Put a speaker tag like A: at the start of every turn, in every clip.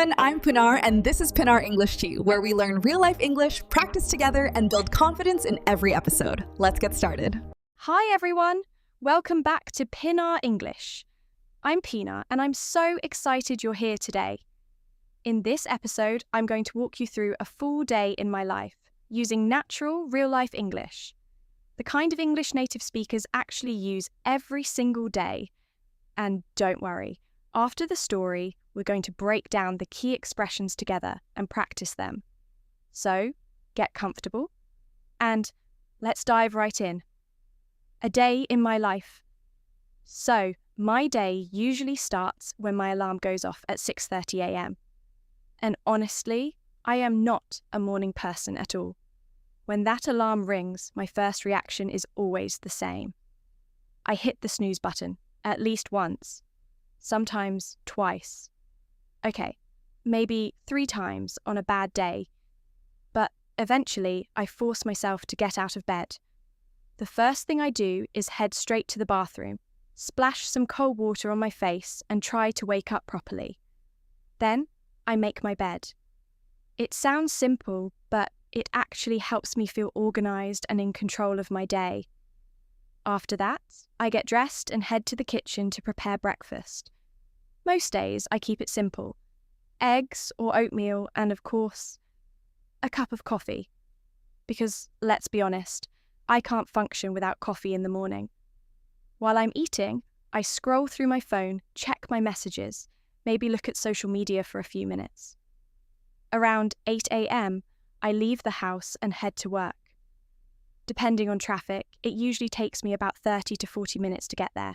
A: everyone, I'm PinR, and this is PinR English Tea, where we learn real-life English, practice together, and build confidence in every episode. Let's get started.
B: Hi everyone, welcome back to PinR English. I'm Pina, and I'm so excited you're here today. In this episode, I'm going to walk you through a full day in my life, using natural, real-life English. The kind of English native speakers actually use every single day. And don't worry, after the story, we're going to break down the key expressions together and practice them. So, get comfortable, and let's dive right in. A day in my life. So, my day usually starts when my alarm goes off at 6:30 a.m. And honestly, I am not a morning person at all. When that alarm rings, my first reaction is always the same. I hit the snooze button at least once, sometimes twice. Okay, maybe 3 times on a bad day, but eventually I force myself to get out of bed. The first thing I do is head straight to the bathroom, splash some cold water on my face and try to wake up properly. Then I make my bed. It sounds simple, but it actually helps me feel organised and in control of my day. After that, I get dressed and head to the kitchen to prepare breakfast. Most days I keep it simple. Eggs or oatmeal and, of course, a cup of coffee. Because, let's be honest, I can't function without coffee in the morning. While I'm eating, I scroll through my phone, check my messages, maybe look at social media for a few minutes. Around 8 a.m, I leave the house and head to work. Depending on traffic, it usually takes me about 30 to 40 minutes to get there.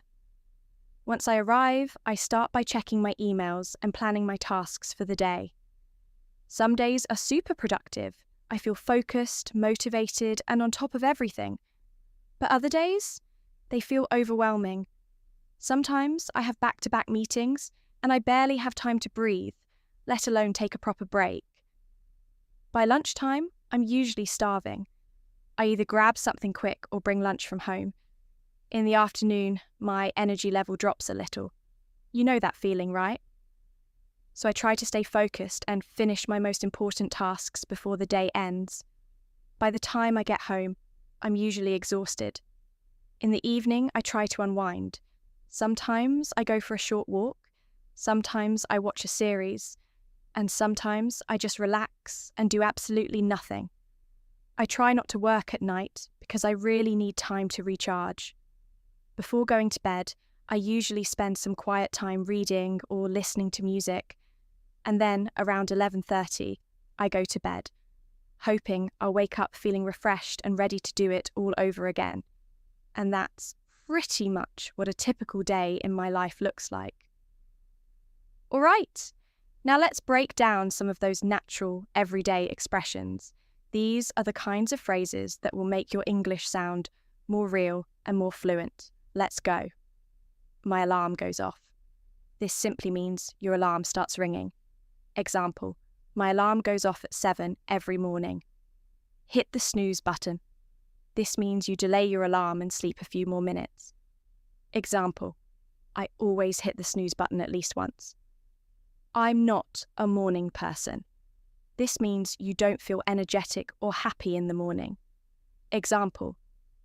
B: Once I arrive, I start by checking my emails and planning my tasks for the day. Some days are super productive. I feel focused, motivated, and on top of everything. But other days, they feel overwhelming. Sometimes I have back-to-back meetings and I barely have time to breathe, let alone take a proper break. By lunchtime, I'm usually starving. I either grab something quick or bring lunch from home. In the afternoon, my energy level drops a little. You know that feeling, right? So I try to stay focused and finish my most important tasks before the day ends. By the time I get home, I'm usually exhausted. In the evening, I try to unwind. Sometimes I go for a short walk, sometimes I watch a series, and sometimes I just relax and do absolutely nothing. I try not to work at night because I really need time to recharge. Before going to bed, I usually spend some quiet time reading or listening to music, and then around 11:30, I go to bed, hoping I'll wake up feeling refreshed and ready to do it all over again. And that's pretty much what a typical day in my life looks like. All right, now let's break down some of those natural, everyday expressions. These are the kinds of phrases that will make your English sound more real and more fluent. Let's go. My alarm goes off. This simply means your alarm starts ringing. Example, my alarm goes off at 7 every morning. Hit the snooze button. This means you delay your alarm and sleep a few more minutes. Example, I always hit the snooze button at least once. I'm not a morning person. This means you don't feel energetic or happy in the morning. Example,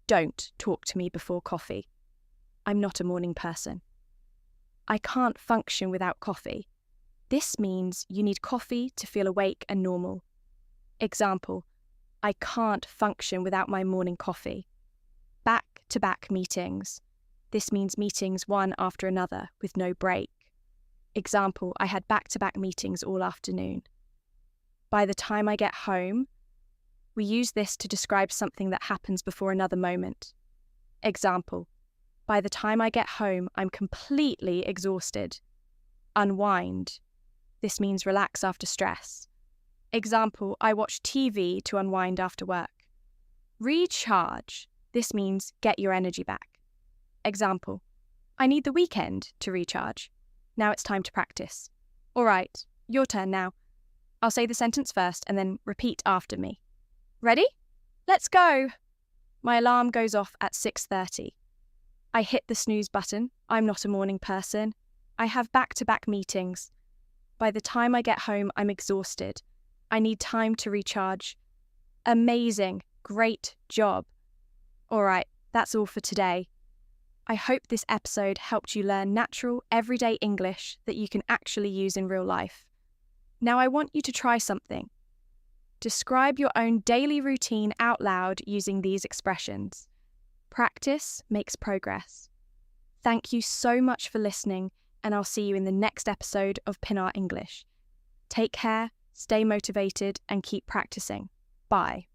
B: don't talk to me before coffee. I'm not a morning person. I can't function without coffee. This means you need coffee to feel awake and normal. Example, I can't function without my morning coffee. Back-to-back meetings. This means meetings one after another with no break. Example, I had back-to-back meetings all afternoon. By the time I get home, we use this to describe something that happens before another moment. Example, by the time I get home, I'm completely exhausted. Unwind. This means relax after stress. Example, I watch TV to unwind after work. Recharge. This means get your energy back. Example, I need the weekend to recharge. Now it's time to practice. All right, your turn now. I'll say the sentence first and then repeat after me. Ready? Let's go. My alarm goes off at 6:30. I hit the snooze button. I'm not a morning person. I have back-to-back meetings. By the time I get home, I'm exhausted. I need time to recharge. Amazing. Great job. All right, that's all for today. I hope this episode helped you learn natural, everyday English that you can actually use in real life. Now I want you to try something. Describe your own daily routine out loud using these expressions. Practice makes progress. Thank you so much for listening, and I'll see you in the next episode of PinR English. Take care, stay motivated, and keep practicing. Bye.